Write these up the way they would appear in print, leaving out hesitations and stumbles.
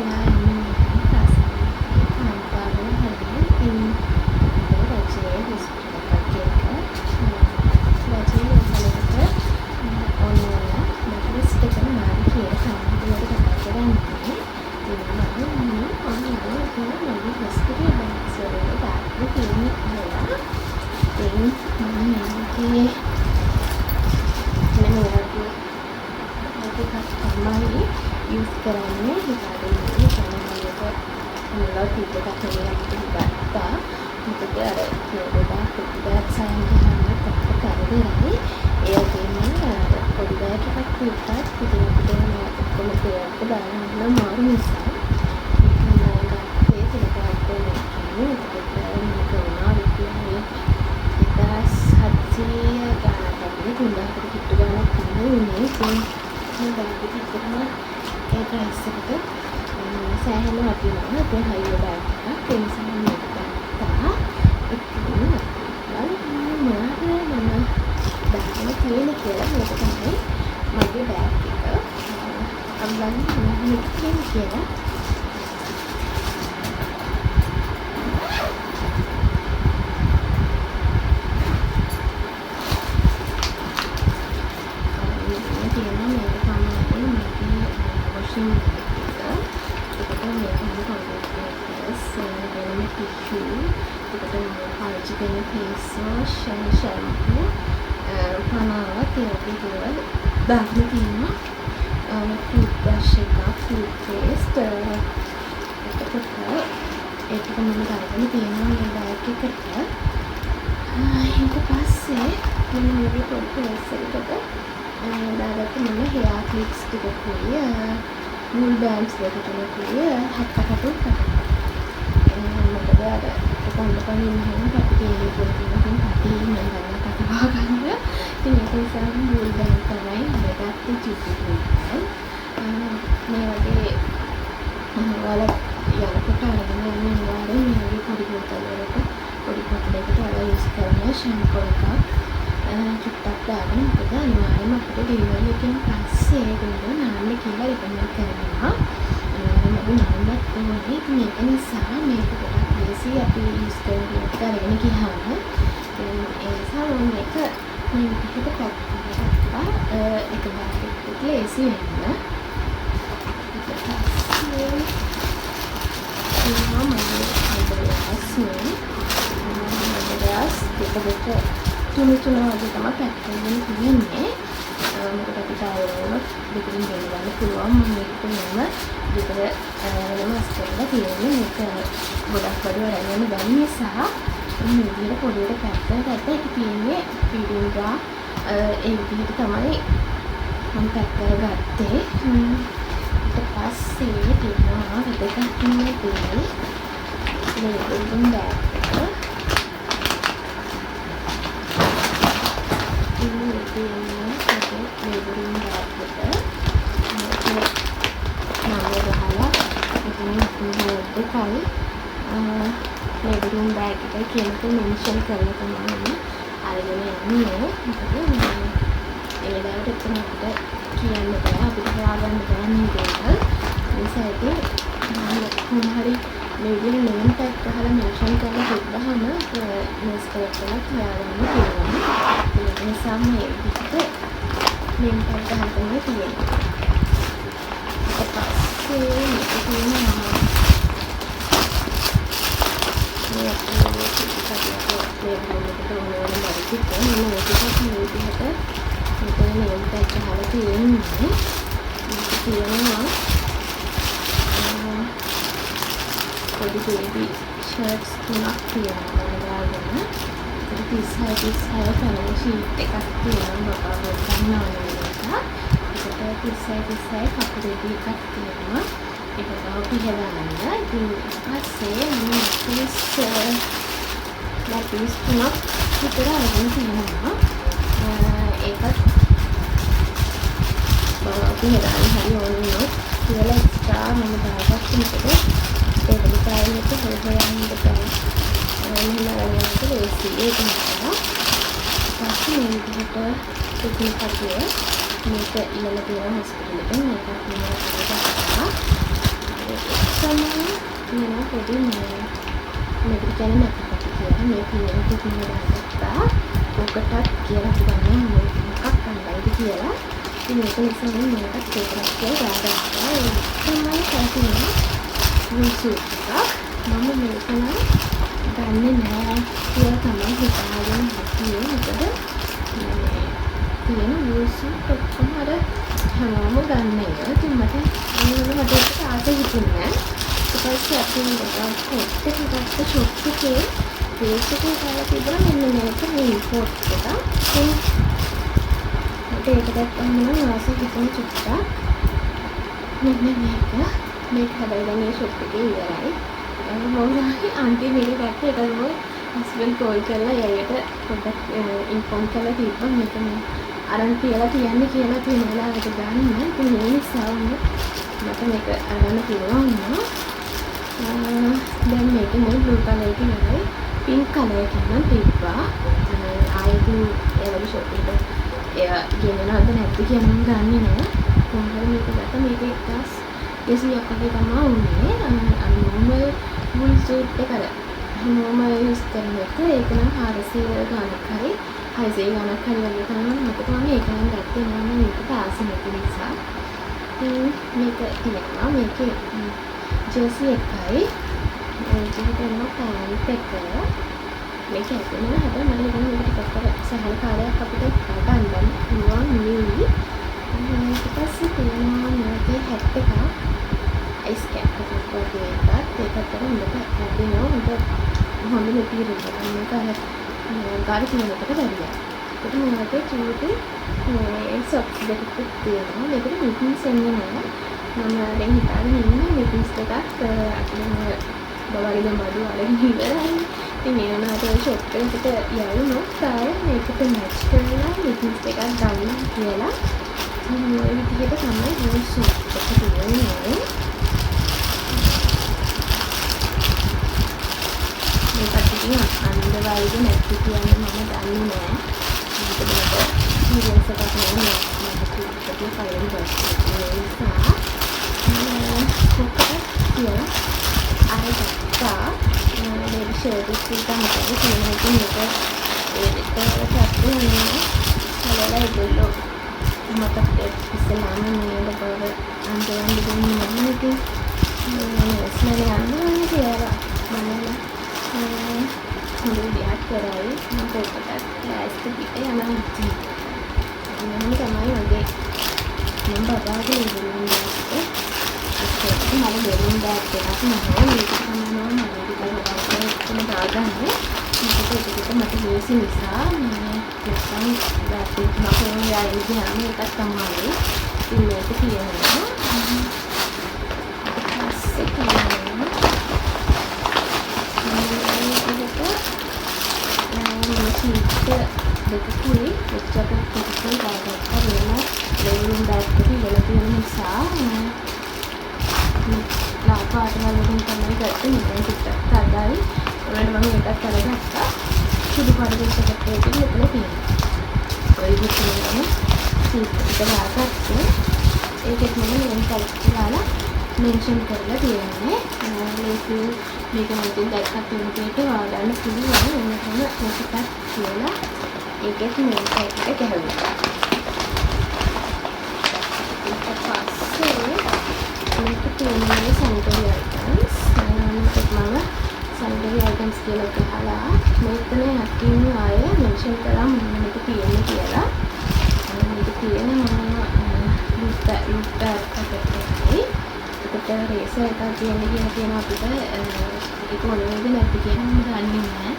එයා එන්නේ ප්‍රසන්නගේ කාන්තාවෝ හරියෙන් රජයේ හොස්පිටල් එකක් රජයේ හොස්පිටලෙකට ඔන්නවා මට රිස්ට් එක මාරි කියලා කාන්තාවට කතා කරන්නේ ඉතින් මම ඔන්නවා කියලා මගේ හොස්පිටල් බෑග්ස් වල දාන්න තියෙන්නේ කියලා ඉතින් මම මේකේ තමයි යූස් කරන්නේ හිතාගෙන ඉන්නේ මොනවා ටිකක් හරියට ගත්තා මොකද අර ගොඩාක් පොඩ්ඩක් සයින් ගහන්න කොහොමද කරදරයි ඒ වගේම පොඩි බෑග් එකක් තිබ්බත් ඉතින් අපිට ඔක්කොම දෙයක් දාන්න මාරු නිසා මම ගත්තේ තිලකවත් දෙන්නේ ඒකත් මේක වුණා විදිහේ 1700 ගානක් වගේ 3000කට කිට්ටු ගානක් තියෙන්නේ ඉතින් මේ බෑග් එක ඉතින් ඒ ප්‍රයිස් එකට සෑහෙන වටිනවා ඒ හයිය බෑග් එකක් ඒ නිසා මම මේක ගත්තා ඉතින් මම දාගෙන තියෙන කියලා මේක තමයි මගේ බෑග් එක අම්ලන්නේ මේක කියලා face wash, shampoo, පනාවක් ඒ වගේ දේවල් දාන්න තියෙනවා. toothbrush එකක්, toothpaste එතකොට ඒක මම දාගෙන තියෙනවා මේ බෑග් එකට. ඊට පස්සේ මම මේ පොඩි පර්ස් එකකට දාගත්ත මම hair clips ටිකකුයි wool bands දෙකකුයි හත්කට මොකද අර කොහොමද පනින්න කටේ පොඩි කටේ මම කතා ගන්න ඉතින් ඒක නිසා wool band තමයි හදගත්තේ චුට්ටුයි මේ වගේ වල යනකොට අරගෙන යන්නේ වාරේ මේ වගේ පොඩි බෝතල් වලට පොඩි පොට්ටයකට අර යූස් කරන ෂැම්පූ එකක් චුට්ටක් දාගෙන මොකද අනිවාර්යයෙන්ම අපිට ඩෙලිවරි එකෙන් පස්සේ ඒගොල්ලෝ නාන්න කියලා රෙකමන්ඩ් කරනවා අනිවාර්යයෙන්ම නාන්නත් ඕනේ ඉතින් ඒක නිසා මේක ගොඩක් ලේසි අපි යූස් කරන එක අරගෙන ගියාම ඒ නිසා මම මේක මේ විදිහට පැක් කරගත්තා ඒක බෑග් එකේ ලේසි වෙන්න ඊට පස්සේ මගේ අදරස් දෙකට තුන වගේ තමයි පැක් කරගෙන තියෙන්නේ මොකද අපිට ආයෙත් දෙකකින් දෙන්න පුළුවන් මම මේක මෙන්න දෙකට වෙනස් කරලා තියෙන්නේ මේක ගොඩක් වඩා වැඩ වෙන දැන් නිසා මේ විදිහට පොඩියට පැක් කරගත්තා ඒක තියෙන්නේ ෆීඩින් ගා ඒ විදිහට තමයි මම පැක් කරගත්තේ ඊට පස්සේ තියෙනවා වැදගත්ම දේ ලේබලින් බෑග් එක ලේබලින් බෑග් එක නම ගහලා ඉතින් බෝඩ් එකයි ලේබලින් බෑග් එකයි කියන එක මෙන්ෂන් කරලා තමයි අරගෙන යන්නේ මොකද ඒ වෙලාවට එතන අපිට කියන්න බෑ අපිට හොයාගන්න බෑ මේ දේවල් නිසා ඉතින් මම කොහොම හරි මේ විදිහට නේම් ටැග් ගහලා මෙන්ෂන් කරලා තිබ්බහම මේස් කරලා හොයාගන්න පුළුවන් ඒ නිසා මේ විදිහට නේම් ටැග් ගහලා තමයි තියෙන්නේ ඊට පස්සේ මේක තියෙනවා පොඩි බේබි ෂර්ට්ස් තුනක් තියෙනවා දාගෙන 36 කලර් ෂීට් එකක් තියෙනවා බබා ගන්න ඕනේ ඒකට 36 කපු බේබි එකක් තියෙනවා ඒක තමයි පිහදාන්න ඉතින් පස්සේ මම ලැපිස් තුනක් විතර අරගෙන තියෙනවා ඒකත් පිහදාන්න හරි ඕනේ කියලා එක්ස්ට්‍රා මම දාගත්ත මොකද ඒක විතරයිනේ හොයන්න බෑ මෙහෙම අරගෙනත් ලේසි ඒක නිසා පස්සේ මේ විදිහට තුනක් කඩුවේ මේක ඉල්ලලා තියෙන හොස්පිටල් එකෙන් මේකත් මම කරගත්තා පොඩි මේකට කියන්නේ නැතිපත් කියලා. මේ පියන ටිකම දාගත්තා. ඔකටත් කියලා හිතන්නේ මොකක් ගන්නයිද කියලා. ඉතින් ඒක නිසා මම මේකත් ඒකත් කියලා දාගත්තා. ඒ තමයි කරන්නේ වුල් සූප් එකක්. මම මේක නම් ගන්නෙ නෑ කියලා තමයි හිතාගෙන හිටියේ. මොකද තියෙන වුල් සූප් ඔක්කොම අර හැමෝම ගන්න ඒවා. ඉතින් මට ඒක ආස හිතුන්නේ නෑ. ඊට පස්සේ අපි මේක කොට්ටේ ෂොප් එකේ පේජ් එකේ දාලා තිබුණා මෙන්න මේක මේ ඉම්පෝට් එක. ඉතින් ඒක දැක්කම මම ආස හිතුනේ චුට්ටක් මෙන්න මේක හැබැයි දැන් මේ ෂොප් එකේ ඉවරයි. මම අන්තිම මේක දැක්ක ඒක තමයි හස්බන්ඩ් කෝල් කරලා එයාට පොඩ්ඩක් ඉන්ෆෝම් කරලා තිබ්බා මේක මේ අරන් කියලා කියන්නේ කියලා තියෙන වෙලාවට ගන්න. ඉතින් ඒ නිසා මට මේක අරගන්න පුළුවන් වුණා. දැන් මේක මේ බ්ලූ කලර් එක නෙවෙයි පින්ක් කලර් එකක් නම් තිබ්බා. ආයෙත් ඒ වගේ ෂොප් එකට එයා ගෙනනවද නැද්ද කියන මම ගන්නෙ නෑ. කොහොමද මේක ගත්ත මේක 1200ක් වගේ තමයි උනේ. අනුමම වුල් සූට් එක අර හැමෝම යූස් කරන එක ඒක නම් 400 ගණක් හරි 600 ගණක් හරි වගේ තමයි මට මම ඒක නම් ගත්තේ නෑ මේකට ආස නැති නිසා. මේක තියෙනවා මේකේ ජර්සි එකයි ඒකට එනවා පැන්ට් එක. මේක ඇතුළේ හැබැයි මම හිතන්නේ මේක ටිකක් අර සහල් කාලයක් අපිට ගන්න පුළුවන් නෙවෙයි. ඊට පස්සේ තියෙනවා මේකේ හැට් එකක් අයිස් කැප් එකක් වගේ එකක්. ඒකට අර හොඳට හැදෙනවා හොඳ මෙටීරියල් එකක්. මේක අර ගාඩ කිලෝමීටරකට වැඩියි. ඒක මොනවද චූටි මේ සොක්ස් දෙකක් තියෙනවා. මේකට මිටින්ස් එන්නේ නැහැ. මම දැන් හිතාගෙන ඉන්නේ මිටින්ස් දෙකක් අපිට බවගේ දැන් බඩු අරගෙන ඉවරයි. ඉතින් ඒ වුණාට ෂොප් එකට යවුනොත් ආයෙ මේකට මැච් කරලා මිටින්ස් දෙකක් ගන්න කියලා. මේ විදිහට තමයි වුල් සූප් එක තියෙන්නේ. මේකට ඉතින් අන්දවයිද නැති කියන්නේ මම දන්නේ නැහැ. මොකද මීඩියම්ස් එකක් නෙමෙයි මම කිව්වට ෆයිල් ගස්සේ නිසා කොහොමද කියලා අරගත්තා. මේ ෂර්ට් එක ගන්නකොට තියෙන එක ඒකට අපිට හලලා ඉදලෝ මට ඉස්සෙල්ලාම මේ බව අන්දවන්න දෙන්නේ නැහැ ඉතින් ස්මෙල් යන්නේ කියලා බලන්න හොඳ විදිහට කරයි මම පොඩ්ඩක් ලෑස්ති පිට යනවා ඉතින් මම තමයි වගේ මම බබාගේ ඉඳන් ඒක මම දෙන්න බෑග් එකක් නෑ මේක තමයි මම ඉතින් දාගන්නේ මේක මට ලේසි නිසා මම නැත්නම් බෑග් එක මම යාළුවෝ ගියාම එකක් තමයි ඉතින් මේක තියෙනවා පස්සේ තියෙනවා සීට් දෙකකුයි එච්චර පිටින් දාගත්තා වෙන ලේවුම් බෑග් එක ඉවල තියෙන නිසා ලාපාට වලින් තමයි ගත්තේ මෙතන ටිකක් තදයි ඒවල මම එකක් අරගත්තා සුදු පාට දෙකක් එකකින් මෙතන තියෙනවා ඔය විදිහටම සීට් එක දාගත්තේ ඒකත් මම මෙන් කල්පනාලා මෙන්ෂන් කරලා තියෙන්නේ මේක මතින් දැක්කත් උන්ට වාඩන්න පුළුවන් එන්නකම මේකත් කියලා ඒකත් මේක එක ගැහුවා. ඊට පස්සේ මේක තියෙන්නේ සැනිටරි අයිටම්ස්. මේකත් මම සැනිටරි අයිටම්ස් කියලා ගහලා මෙතන යටින් ආය මෙන්ෂන් කරා මොනවද තියෙන්නේ කියලා. මේක තියෙනවා ලුප් පැකට් ඒකට රේසර් එකක් තියෙන්නේ කියලා තියෙනවා අපිට ඒක මොනවද නැද්ද කියලා මම දන්නේ නැහැ.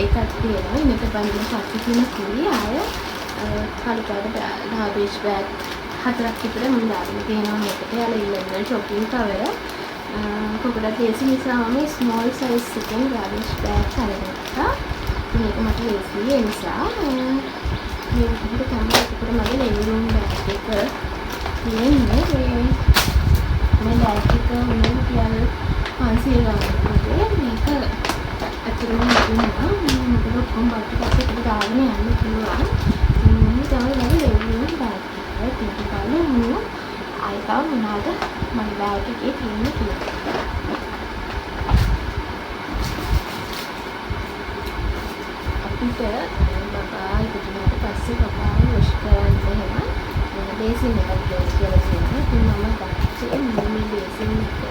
ඒකත් තියෙනවා. මේක බඳින පස්සේ තියෙන කුලි ආය කලකට ගාබේජ් බෑග් 4ක් විතර මම දාගෙන තියෙනවා මේකට. යාලා ඉල්ලන shopping cover කොකඩ ලේසි නිසා මම small size එකෙන් ගාබේජ් බෑග් අරගත්තා. මේක මට ලේසි ඒ නිසා මේ විදිහට තමයි ඒකට මගේ ලෙවුම් බෑග් එක තියෙන්නේ. මේ බෑග් එක මොනවද කියන්නේ 500 ගානක් මේක ඇත්තටම නෙවෙනවා මොකද ඔක්කොම බාට් එකක් දාගෙන යන්න පුළුවන්. මම තමයි ලෙවුම් බෑග් එක තියෙන්නේ බලමු ආයෙත් මොනවාද මම බෑග් එකේ තියෙන්නේ කියලා. බබා ඉපදුනාට පස්සේ බබාව වොෂ් කරන්න එහෙම බේසින් එකක් දෙන්න කියලා කියනවා. ඉතින් මම ගත්තේ මේ බේසින් එක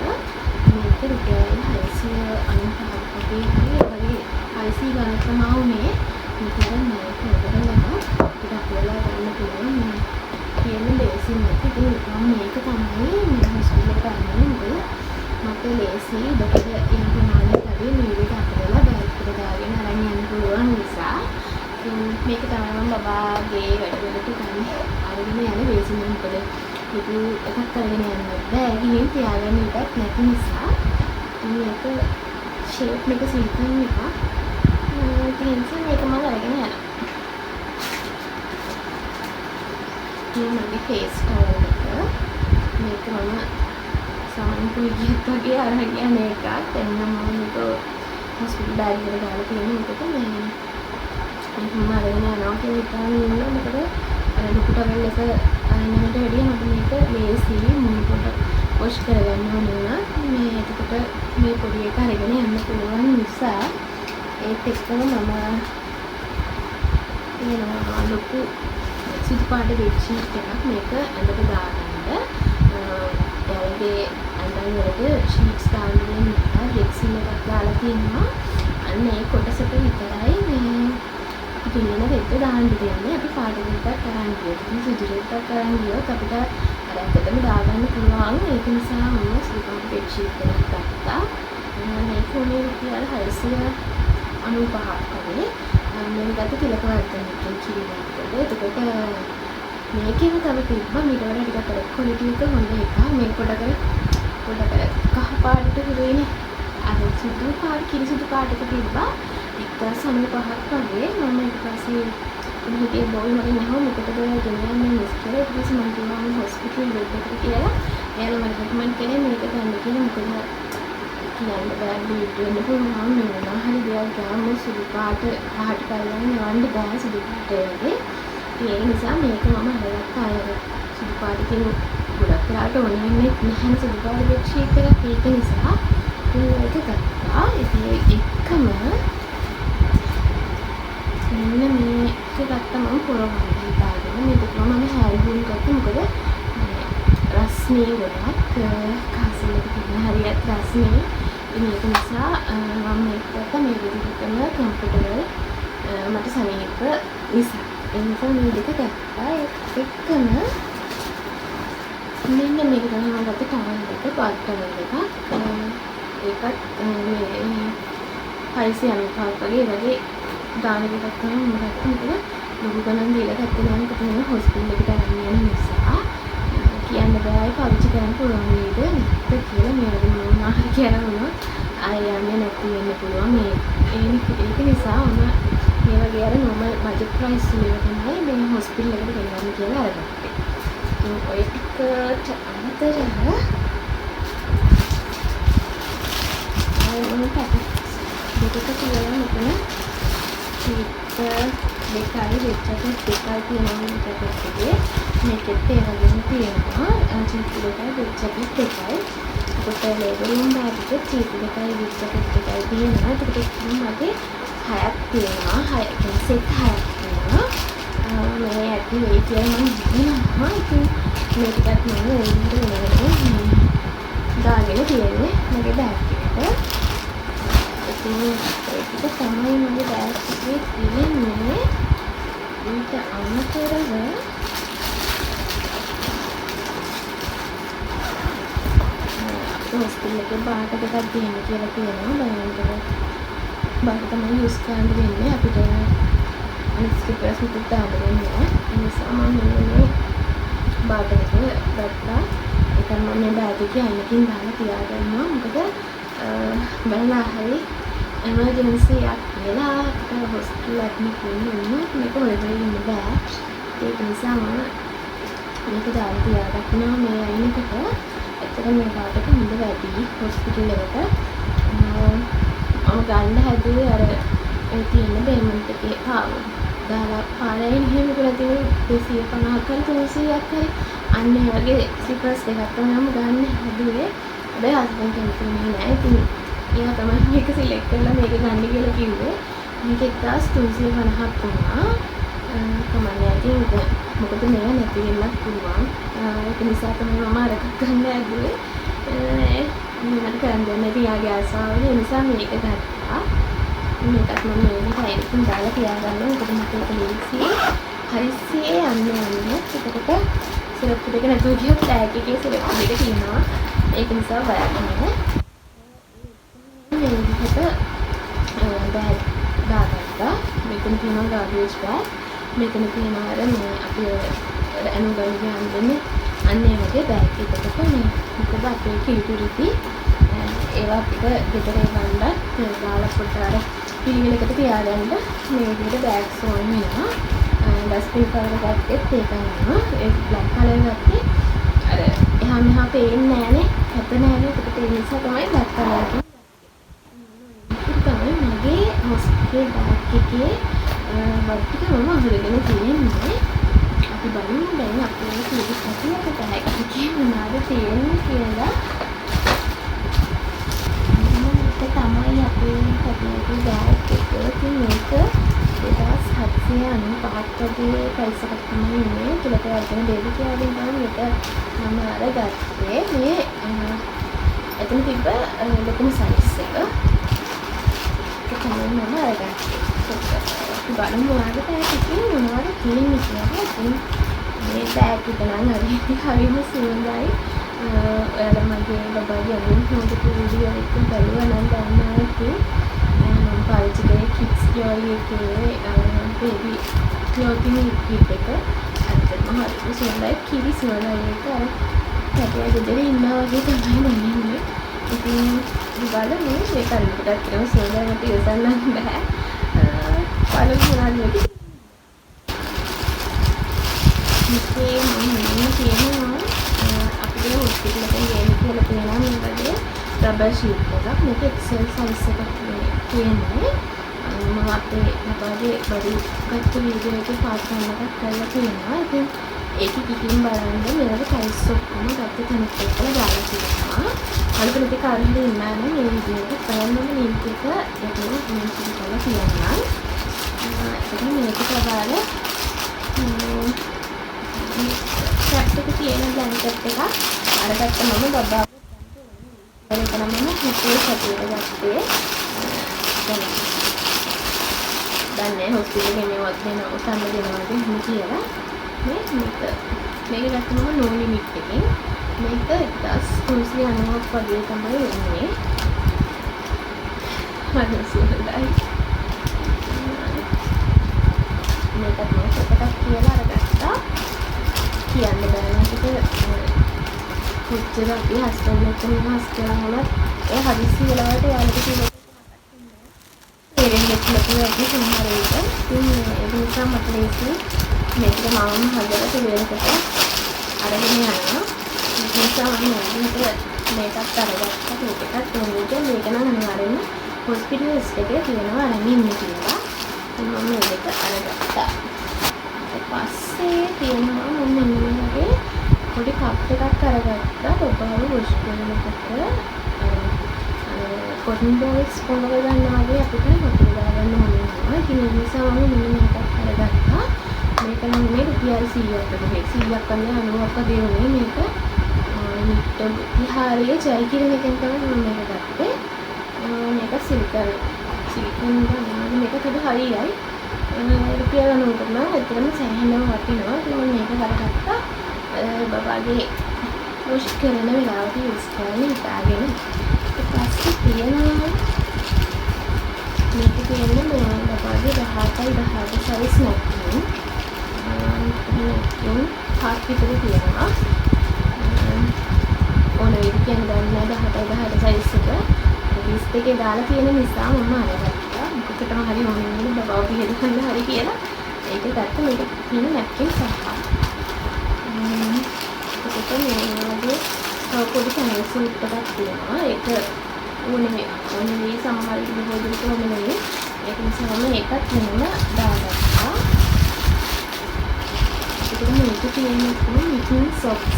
මේක රුපියල් 695ක් වගේ හරි 600 ගණන් තමයි උනේ. මේක මේක ඔයගොල්ලෝ ටිකක් වෙලා ගන්න පුළුවන් මේ කියන බේසින් එක. ඉතින් මම මේක තමයි මේ හොස්පිටල් එකට අරගෙන මොකද මට ලේසි බකද යන ප්‍රමාණය ලැබි මේක අපරලා බෑග් එකට දාගෙන අරන් යන්න පුළුවන් නිසා මේක තමයි මම බබාගේ වැඩවලට ගන්න අරගෙන යන බේසින් එක. මොකද පිටු එකක් අරගෙන යන්න බෑ ගිහින් තියාගන්න එකක් නැති නිසා මේක ෂේප් එක සිල්කන් එක ඉතින් මේක මම අරගෙන යනවා. මේ මගේ ෆේස් ටවල් එක මේක මම සාමාන්‍ය ගියත් වගේ අරගෙන යන එකක්. දැන් නම් මම මේක හොස්පිටල් බෑග් එකට දාලා තියෙන මොකද මේක මම අරගෙන යනවා කියලා හිතාගෙන ඉන්නවා. මොකද අර ලොකු ටවල් එක අරන් යනට වැඩිය මට මේක ලේසි මුණ පොඩ වොෂ් කරගන්න ඕන වුණා. මේ එතකොට මේ පොඩි එක අරගෙන යන්න පුළුවන් නිසා ඒත් එක්කම මම එනවා ලොකු සුදු පාට බෙඩ්ෂීට් එකක් මේක ඇඳට දාගන්න. එයාලගේ ඇඳන් වලට ෂීට්ස් දාන්න නිසා රෙක්සින් එකක් දාලා තියෙනවා. අන්න ඒ කොටසට විතරයි මේ පිළින රෙද්ද දාන්න දෙන්නේ. අපි පාට රෙද්දක් අරන් ගියොත් සුදු රෙද්දක් අරන් ගියොත් අපිට අර ඇත්තටම දාගන්න පුළුවන්. ඒක නිසා මම සුදු පාට බෙඩ්ෂීට් එකක් ගත්තා. මේක උනේ රුපියල් 695ක් වගේ. මම ගත්ත තිලකවර්ධනකින් කිරිවක්ද. එතකොට මේකේම තව තිබ්බා ඊට වඩා ටිකක් අර ක්වොලිටි එක හොඳ එකක්. මේක පොඩක් කහ පාටට හිරුයිනේ. අර සුදු පාට කිරිසුදු පාටක තිබ්බා 1095ක් වගේ. මම ඊට පස්සේ හිතේ බෝල් මගෙන් අහුව මොකටද ගෙනියන්නේ මිස් කියලා. ඊට පස්සේ මම කිව්වා හොස්පිටල් බෙඩ් එකට කියලා. එයාලා මට රෙකමන්ඩ් කළේ මේක ගන්න කියලා. මොකද කියන්න බෑ බීට් වෙන්න පුළුවන් මේ මොනවා හරි දෙයක් ගාම සුදු පාට පහට කරගෙන යවන්න බෑ සුදු පාට වගේ. ඒ නිසා මේක මම හදගත්තා. අය සුදු පාටකින් ගොඩක් වෙලාවට ඕන වෙන්නේ නැහැ සුදු පාට බෙඩ්ෂීට් එකක්. ඒක නිසා මේක ගත්තා. ඉතින් එකම මෙන්න මේක ගත්තා මම පොරවන්න හිතාගෙන. මේක මම හැල්බුන් ගත්තා. මොකද රස්නේ ගොඩක් කාසිලක තියෙන හරියට රස්නේ. මේක නිසා මම මේක ගත්තා. මේ විදිහටම කම්ෆර්ටබල් මට සමීප නිසා. ඒ නිසා මේ දෙක ගත්තා. එකම මෙන්න මේක තමයි මම ගත්ත ටවල් එක. පාත් ටවල් එකක්. ඒකත් මේ 695ක් වගේ දාන එකක් තමයි මම ගත්තේ. මොකද ලොකු ගණන් දීලා ගත්තේ නැහැ. මොකද මම හොස්පිටල් එකට අරන් යන නිසා කියන්න බෑ පාවිච්චි කරන්න පුළුවන් නේද නැත්ද කියලා. මේ වගේ මොනවා හරි කියලා වුණොත් ආයෙ යන්නේ නැති වෙන්න පුළුවන්. ඒක නිසා මම මේ වගේ අර normal budget price වල තමයි මේ හොස්පිටල් එකට ගෙනියන්න කියලා අරගත්තේ. ඉතින් ඔය ටිකට අමතරව මම පැකට් දෙකක තියලා මෙතන ෂීට් දෙකයි ජැකට් දෙකයි තියෙනවා මේ පැකට් එකේ. මේකෙත් ඒ වගේම තියෙනවා ෂීට් දෙකයි ජැකට් දෙකයි. ඒකට ලේබලින් දාපිට ෂීට් දෙකයි ජැකට් දෙකයි තියෙනවා. ඒකට මගේ 6ක් තියෙනවා. 6 සෙට් 6ක් තියෙනවා. මේ ඇටි වෙයි කියලා මම හිතනවා. ඉතින් මේකත් මම එන්නේ දාගෙන තියෙන්නේ මගේ බෑග් එකට. ඉතින් ඒක තමයි මගේ බෑග් එකේ තියෙන්නේ. ඊට අමතරව හොස්පිටල් එකේ බාට දෙකක් දෙන්න කියලා කියනවා. බාට තමයි යූස් කරන්න වෙන්නේ. අපිට අනිත් ස්ටිකර්ස් මුකුත් දාන්න වෙන්නේ නැහැ. ඒ නිසා මම මේ බාට එක ගත්තා. ඒක මම මේ බෑග් එකේ අයිනකින් දාලා තියාගන්නවා. මොකද බලලා හරි එමර්ජන්සි එකක් වෙලා අපිට හොස්පිටල් ඇඩ්මිට් වෙන්න වුණොත් මේක හොයලා ඉන්න බෑ. ඒක නිසා මම මේක දාලා තියාගන්නවා මේ අයිනකට. ඇත්තට මේ බාටක හොඳ වැඩි හොස්පිටල් එකට මම ගන්න හැදුවේ අර ඒ තියෙන බේමන්ට් එකේ දාලා පාරෙන් එහෙම කියලා තියෙන 250ක් හරි 300ක් හරි අන්න ඒ වගේ ස්ලිපර්ස් දෙකක් තමයි මම ගන්න හැදුවේ. හැබැයි හස්බන්ඩ් කැමති නෑ. ඉතින් එයා තමයි මේක සිලෙක්ට් කරලා මේක ගන්න කියලා කිව්වේ. මේක 1350ක් වුණා. කමන්නේ ඉතින් මොකද මේවා නැති වෙන්නත් පුළුවන්. ඒක නිසා තමයි මම අරක ගන්න ඇදුවේ. මට කරන් දෙන්න ඉතින් යාගේ ආසාවල ඒ නිසා මේක ගත්තා. මේකත් මම මේ ටයිලකින් දාලා තියාගන්නවා. මොකද මට ඒක ලීසියේ හරිසියේ යන්නේ. ඒකට සිරප් දෙක නැතුව ගියොත් බෑග් එකේ සිරප් දෙක තියෙනවා. ඒක නිසා බලන්න. මේ විදිහට බෑග් දාගත්තා. මෙතන තියෙනවා ගාර්බේජ් බෑග්. මෙතන තියෙනවා අර මේ අපි ඇනුගල් ගන්නේ අන්න ඒ වගේ බෑග් එකකට මේ මොකද අපේ කිරිපිරිති ඒවා අපිට ගෙදර ගන්නත් දාලා පොඩ්ඩක් අර පිළිවෙලකට තියාගන්න මේ විදිහට බෑග්ස් ඕන වෙනවා. ඩස්බින් කවර් ගත්තෙත් ඒක නෙමෙයි. ඒ බ්ලැක් කලර් ගත්තේ අර එහා මෙහා පේන්නේ නැහනේ. හැප නැහනේ. ඒකට ඒ නිසා තමයි බ්ලැක් කලර් එකෙන් තමයි මගේ හොස්පිටල් බෑග් එකේ වට්ටික මම අහුරගෙන තියෙන්නේ. අපි බලමු දැන් අපේ කීටි කටියට බෑග් එකේ මොනවද තියෙන්නේ කියලා. තමයි අපේ කටියට බෑග් එක. ඉතින් මේක 2795ක් වගේ ප්‍රයිස් එකක් තමයි ඉන්නේ. ඒකට වර්ධන බේබි කියලා දෙනවා. මේක මම අරගත්තේ මේ එතන තිබ්බ ලොකුම සයිස් එක. ඒක තමයි මම අරගත්තේ. අපි බලමු මොනවද බෑග් එකේ මොනවද තියෙන්නේ කියලා. ඉතින් මේ බෑග් එක නම් හරිම සුවඳයි. ඔයාලා මගේ බබාගේ අලුත් හොඳට වීඩියෝ එකක් බලුවා නම් දන්නවා ඇති. මම පාවිච්චි කරේ කිඩ්ස් ජෝයි එකේ බේබි ක්ලෝතින් කිට් එක. ඇත්තටම හරිම සුවඳයි. කිරි සුවඳයි ඒක. අර කැටේ ගෙදර ඉන්නා වගේ තමයි දැනෙන්නේ. ඉතින් බලමු මේක අනිකටත් කරන සුවඳයි මට ඉවසන්න බෑ. බලමු මොනවද මේක. මේකේ මම කියනවා අපේ හොස්පිටල් එකේ ගේන්න කියලා තියෙනවා මේ වගේ රබර් ෂීට් එකක්. මේක එක්සෙල් සයිස් එකක් තියෙන්නේ. මම අපේ බබාගේ බඩු ගත්ත වීඩියෝ එකේ පාස් කරනකත් කරලා තියෙනවා. ඉතින් ඒක කිකින් බලන්න මේවල සයිස් ඔක්කොම ගත්ත තැනට එක්කලා දාලා තියෙනවා. අනිත් එක කාරින්ද ඉන්නා නම් මේ වීඩියෝ එක බලන්නම ලින්ක් එක ඒකේ මෙන්ෂන් කරලා තියෙනවා. ඉතින් මේක තමයි කැප් එක තියෙන බ්ලැන්කට් එකක් අරගත්ත මම බබාගේ ඒක නම් මම හිතේ සතියේ ගත්තේ. දැන් හොස්පිටල් එකේ මේවත් දෙන උසන්න දෙනවාද එහෙම කියලා. මේක ගත්තම නෝ ලිමිට් එකකින් මේක 1390ක් වගේ තමයි එන්නේ. හරි සුවඳයි. මේකත් මම පොතක් කියලා අරගත්තා. කියන්න බෑ නේද? කොච්චර අපි හස්බන්ඩ් එක්ක හස් කරාම ඒ හදිස්සි වෙලාවට යාළුවෝ කියලා ඒ වෙන්නේ ලොකුවට සමහර විට ඉතින් ඒ නිසා මට ලේසි මේක මම හදලා පිළිවෙලකට අරගෙන යනවා. ඒ නිසා මම මේකත් අරගත්තා. මේකත් ඕනෙද මේක නම් අනිවාර්යෙන්ම හොස්පිටල් එකේ තියෙනවා අරන් ඉන්න කියලා. මම මේක අරගත්තා. ඊට පස්සේ තියෙනවා මම මේ වගේ පොඩි කප් එකක් අරගත්තා. බබාව වොෂ් කරනකොට කොටන් බෝල්ස් පොළව ගන්නවා වගේ අපිට හොටු දාගන්න ඕනේ. ඉතින් ඒ නිසා මම මෙන්න මේකක් අරගත්තා. මේක නම් මේ රුපියල් 100ක් වගේ 100ක් වගේ 90ක් වගේ උනේ මේක. නිට්ටෝ විහාරයේ ජය කිරණ එකෙන් තමයි මම මේක ගත්තේ. මේක සිලිකන් ගන්නවා. මේක තද හරියයි. රුපියල් 90ක් නම් ඇත්තටම සෑහෙනම වටිනවා. ඉතින් මම මේක අරගත්තා. බබාගේ වොෂ් කරන වෙලාවට යූස් කරන්න හිතාගෙන. ඊට පස්සේ තියෙනවා මේක තියෙන්නේ මේ බබාගේ 17 සයිස් නැක්කින්. නැක්කින් හත් විතර තියෙනවා. ඕන වේද කියන්නේ දන්නේ 17 සයිස් එක. ලිස්ට් එකේ දාලා තියෙන නිසා මම අරගත්තා. මොකටම හරි ඕනේ බබාව පිළිගන්න හරි කියලා. ඒක ගත්ත මේක තියෙන නැක්කින් සහ මේ වගේ පොඩි කැනසල් එකක් තියෙනවා. ඒක ඕනේ සමහර විදිහට ඕනේ. ඒක නිසා මම ඒකත් වෙනම දාගත්තා. ඒකට මේක තියෙන්නේ මිකින් සොක්ස්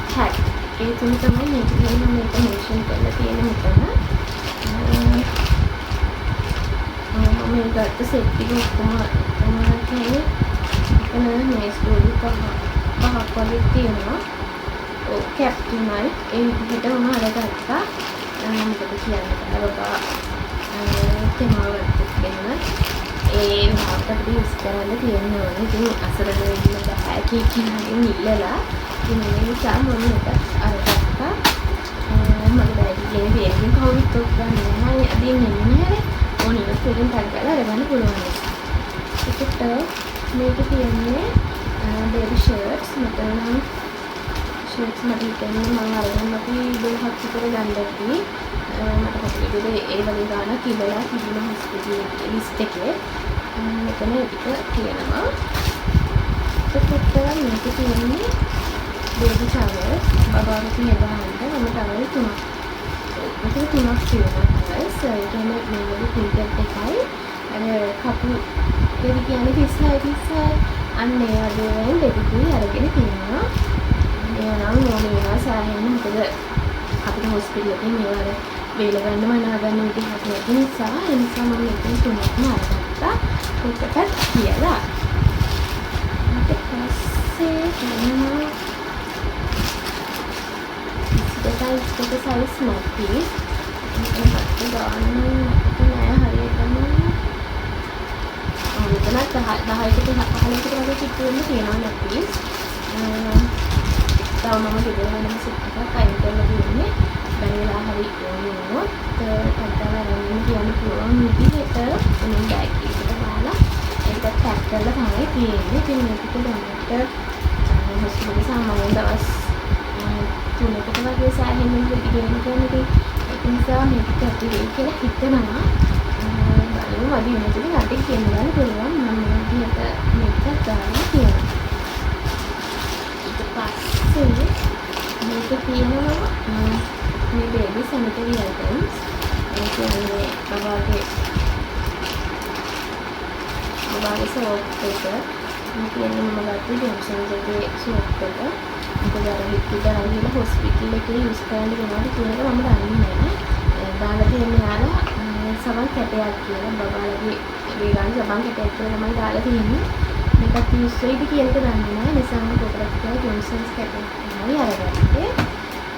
ටැග්. ඒ තුන තමයි මේක තියෙන මේක මෙන්ෂන් කරලා තියෙන මෙතන. මේ ගත්ත සෙට් ටික ඔක්කොම කියන්නේ එතන මේ ස්ටෝරි පහක් වගේ තියෙනවා. ඔව් කැප් තුනයි ඒ විදිහට උන අරගත්තා. මොකද කියන්නේ බබා තේමාවට දෙන්න ඒ මාකට යූස් කරන්න තියෙනවා. ඉතින් අසරණ වෙන්න බෑ කීකින් ඉල්ලලා ඉතින් ඒ නිසා මම මේක අරගත්තා. මගේ බෑග් එකේ තියෙන කවුරුත් ඔක්කොම නෑ අදින් එන්නේ නැහැ. ඕනිව සෙලින් ටැග් කරලා අරගන්න පුළුවන්. ඒකට මේක තියෙන්නේ බේබි ෂර්ට්ස් මෙතන ෂර්ට්ස් මට හිතෙන්නේ මම අරගෙන අපි 12ක් විතර ගන්නදී මට කොටිකේ ඒ වගේ ගානක් ඉඳලා තිබුණ හොස්පිටල් ලිස්ට් එකේ මෙතන එක තියෙනවා. ඒකට මේක තියෙන්නේ බේබි ටවල් බබාගේ නෙබහන්න මම ටවල් තුනක් මෙතන තුනක් තියෙනවා. ඒ කියන්නේ මේ වගේ පින්ටර් එකයි අර කපු දෙවි කියන්නේ 36 අන්න ඒ වගේ දෙකකුයි අරගෙන තියෙනවා. ඒවා නම් ඕනේ වෙනවා සෑහෙන්න. මොකද අපිට හොස්පිටල් එකේ මේවා වේල ගන්න මනා ගන්න විදිහක් නැති නිසා ඒ නිසා මම මෙතන තුනක්ම අරගත්තා. ඒකටත් කියලා. ඊට පස්සේ තියෙනවා දෙකයි සයිස් නැති මේකට ගන්න නෑ හරියටම මෙතනත් 10කට 15කට වගේ චිප් වෙන්න තියෙනවා නැති. තව මම දෙවියන්ගේ සෙට් එකක් අයින් කරලා දුන්නේ. බැරි වෙලා හරි ඕනේ වුණොත් ටැග් කරලා කියන්න පුළුවන් විදිහට උන් බෑග් එකට දාලා ඒක ටැග් කරලා තමයි තියෙන්නේ. ඉතින් මේකට දැනට හොස්පිටල් සාමාන්‍ය දවස් 3කට වගේ සෑහෙන්න ඉඳි ගෙන්න කියන්නේ. ඒක නිසා මේක ඇති වෙයි කියලා හිතනවා. බලමු වැඩි වෙනකදී රටේ කියන්න පුළුවන් මම මේ විදිහට මේක දාලා තියෙනවා. ඊට පස්සේ මේක තියෙනවා මේ බේබි සැනිටරි අයිටම්ස්. ඒ කියන්නේ බබාගේ සෝප් එක. මේ කියන්නේ මම ගත්ත ජොන්සන්ස් එකේ සෝප් එක. මොකද අර හිටිට ආවිල හොස්පිටල් එකේ යූස් කරන්න වෙනවද කියන එක මම දන්නේ නැහැ. දාලා තියෙන්නේ යාලා සමන් කැටයක් කියලා බබාලගේ වේගාන සමන් කැටයක් කියලා තමයි දාලා තියෙන්නේ. මේකත් යූස් වෙයිද කියන එක දන්නේ නැහැ. නිසා මම පොතකට කියලා ජොන්සන්ස් කැටයක් තමයි අරගත්තේ.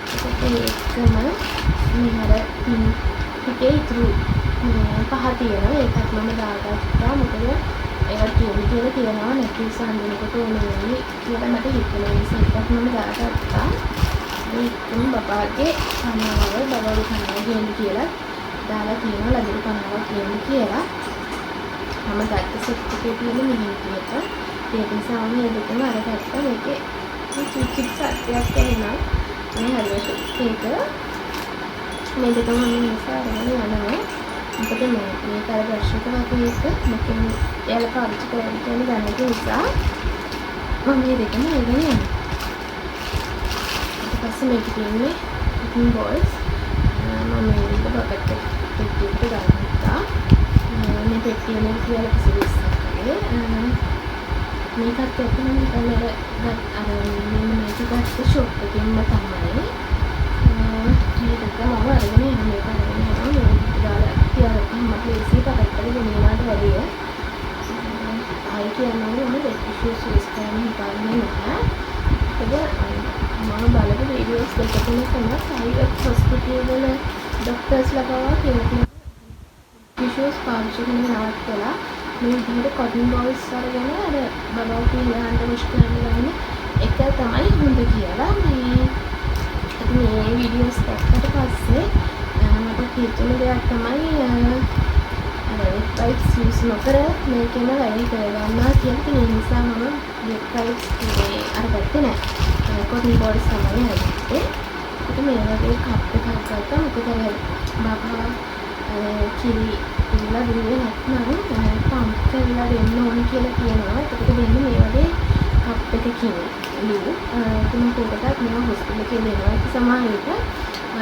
ඒකත් එක්කම මේ අර පිටේ ඉතුරු පහ තියෙනවා. ඒකත් මම දාගත්තා. මොකද ඒවත් කියලා තියෙනවා නැති නිසා අඳිනකොට ඕනේ කියලා මට හිතුණා. ඒ නිසා ඒකත් මම දාගත්තා. ඒකම බබාගේ කනාව බබාගේ කනාව ගේන්න කියලා දාලා තියෙනවා. ලදරු කනාවක් ගේන්න කියලා මම ගත්ත සෙට් එකේ තියෙන මිනිහට ඒක නිසා මම මේ දෙකම අරගත්තා. මේකේ චිප් සත්‍යයක් එනවා. මේ හරියට ඒක මේ දෙකම මම නිසා අරගෙන යනවා. මොකද මේක අර දර්ශක වගේ එක මොකෙන් එයාලා පාවිච්චි කරන්නේ කියන දැනගන්න නිසා මම මේ දෙකම අරගෙන යනවා. ඊට පස්සේ මේක තියෙන්නේ cotton balls. මම මේක බකට් එකකට දාගත්තා. මේ පෙට්ටියේ කියලා කිසිවිස්සක් වගේ. මේකත් එක්ක මම කලර අර මේක ගත්ත ෂොප් එකෙන්ම තමයි. මේක මම අරගෙන යන්නේ මේක අරගෙන යනවා. දාලා තියාගත්තා. මට ලේසි පකට් එක ගෙනියනවාට වැඩිය. ආයි කියන්නේ මම ටිෂුස් යූස් කරන්න හිතන්නේ නැහැ. ඒක මම බලපු වීඩියෝස් දෙකකින් තමයි ප්‍රයිවට් හොස්පිටල් වල ડોක්ටර්ස්ලා පවා කියන්නේ ටිෂුස් පාවිච්චි කරන නවත්තලා මේ විදිහට cotton balls අරගෙන අර බබාව පිළිගන්න මුස්කරන ගන්න එක තමයි හොඳ කියලා. මේ වීඩියෝස් දැක්කට පස්සේ මට හිතුණ දෙයක් තමයි අර වයිට්ස් යූස් නොකර මේකෙම වැඩි කරගන්නවා කියන ඒ නිසා මම වයිට්ස් අරගත්තේ නැහැ. cotton balls තමයි අරගත්තේ. ඒක මේ වගේ කප් එකක් ගත්තා. මොකද බබා කිරි ඉල්ලලා දුන්නේ නැත්නම් පම්ප් කරලා දෙන්න ඕන කියලා කියනවා. ඒකට දෙන්නේ මේ වගේ කප් එකකින් ලු. තුන් කෝකටත් මම හොස්පිටල් එකේ දෙනවා. ඒක සමානයිට මම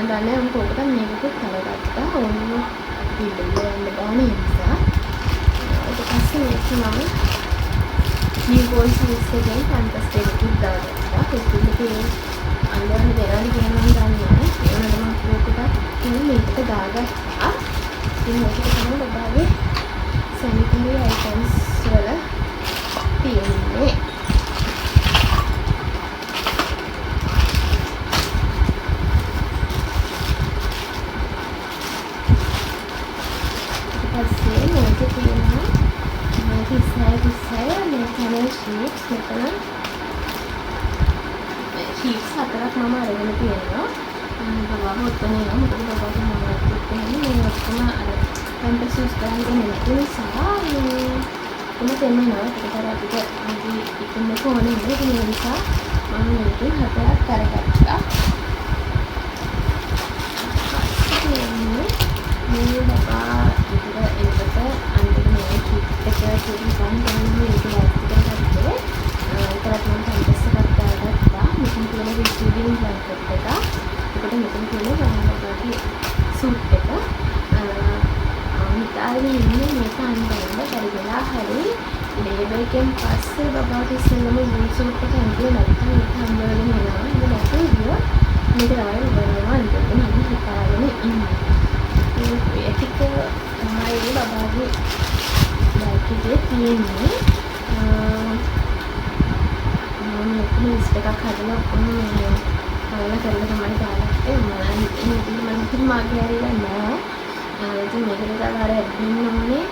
දන්නේ මම කෝකට මේකත් කරගත්තා. ඕනම පිළිවෙල යන්න නිසා. ඊට පස්සේ මේක මම නිව්බෝර්න් සයිස් එකෙන් පැම්පස් එකක් දාගත්තා. හොස්පිටල් එකේ අnder දෙරාලි කියනවා දන්නේ. ඒ වුණාට මම කෝකට මේකට දාගත්තා. ඉතින් මේක තමයි බබාගේ 36 මේ channel sheets මෙතන sheets 4ක් මම අරගෙන තියෙනවා. බබාව ඔතන එනවා. මොකද බබාට මොනවද කියන්නේ මේ ඔක්කොම අර pampers use කරන්නේ නැති නිසා කොහොමද එන්නේ ඒකට අපිට ඉතින් කොහොමද ඒ නිසා මම මේකෙන් 4ක් අරගත්තා. මේ බබා විතර එකට අන්තිම මේ කිට් එක පුරුදු ගන්න මේක ලෑස්ති කරගත්තේ. ඒකත් මම pampers එකක් දාගත්තා. මෙතන තියෙන receiving blanket එක. ඒකට මෙතන තියෙන බබාගේ සූට් එක. හිතාගෙන ඉන්නේ මේක අන්තිමට බැරි වෙලා හරි ලේබර් එකෙන් පස්සේ බබාට ඉස්සෙල්ලම වූල් සූට් එක ඇඳුවේ නැත්නම් ඒක හම්බවෙගෙන එනවා. ඒක නැතුව ගියොත් මේක තමයි වෙනවා අන්තිමට මම හිතාගෙන ඉන්නේ. ඒ ටික තමයි බබාගේ බෑග් එකේ තියෙන්නේ. මම ලිස්ට් එකක් හදලා ඔක්කොම කලලා කරලා තමයි දාගත්තේ. මම මාගේ හරියලා නෑ. ඉතින් මේකට තව අර ඇඩ්මින් ඕනේ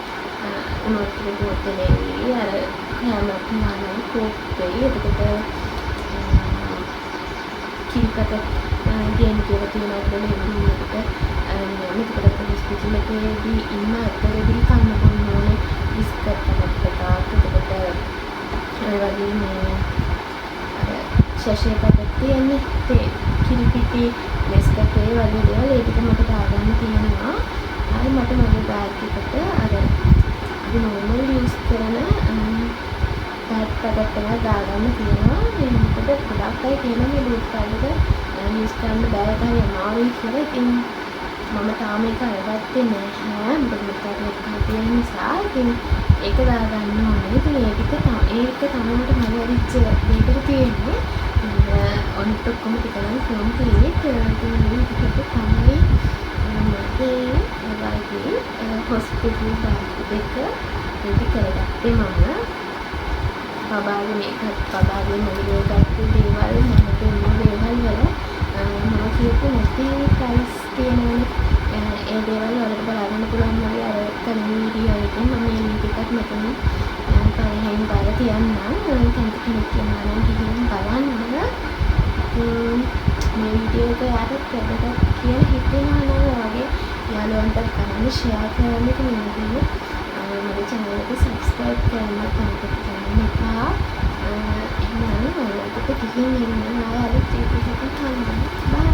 මොකක්ද පොතේ අර හැමක් මානයි කෝප්පේ එතකොට කිරිකට ගේම් කියලා තියෙනවා දෙලෙන්නකට මෙතකොට හොස්පිටල් එකේදී ඉන්න අතරේදී කන්න බොන්න ඕනේ බිස්කට් එකක් එතකොට ඒ වගේ මේ අර ෂැෂේ පැකට් තියෙන්නේ තේ කිරි පිටි බිස්කට් ඒ වගේ දේවල් ඒ ටික මට දාගන්න තියෙනවා. ආයි මට මගේ බෑග් එකට අර අපි normal use කරන බෑග් පැකට් එකක් දාගන්න තියෙනවා. මොකද ගොඩක් අය කියනවා මේ ලූට් බෑග් එක use කරන්න බෑ ඒක හරි අමාරුයි කියලා. ඉතින් මම තාම ඒක අරගත්තේ නැහැ. මොකද මට ඒක තියෙන නිසා ඉතින් ඒක දාගන්න ඕනේ. ඉතින් ඒක තමයි මට හරියට දෙයකට තියෙන්නේ. අනිත් ඔක්කොම ටිකනම් ෆෝන් තියෙන්නේ. ඉතින් මේක තමයි මගේ බබාගේ හොස්පිටල් බෑග් එක රෙඩි කරගත්තේ මම. බබාගේ මේකත් බබාගේ මගේ ගත්ත දේවල් මම දුන්න දේවල් වල මම කියපු නැති ප්‍රයිස් තියෙනවනේ. ඒ දේවල් වලට බලන්න පුළුවන් මගේ අර කරන වීඩියෝ එකෙන් මම මේ ලින්ක් එකක් මෙතන පහලින් දාලා තියන්නම්. කැමති කෙනෙක් ඉන්නවා නම් ගිහින් බලන්න. මේ වීඩියෝ එක යාට වැදගත් කියලා හිතෙනවා නම් ඔයාගේ යාළුවන්ට කරන්න ෂෙයා කරන්න කැමතියි. මගේ channel එක subscribe කරන්න කමෙන්ට් කරන්න එපා. එහෙනම් ඔයාලට ගිහින් ඉන්න ආයෙත් වීඩියෝ එකක් හම්බෙන්න. බයි.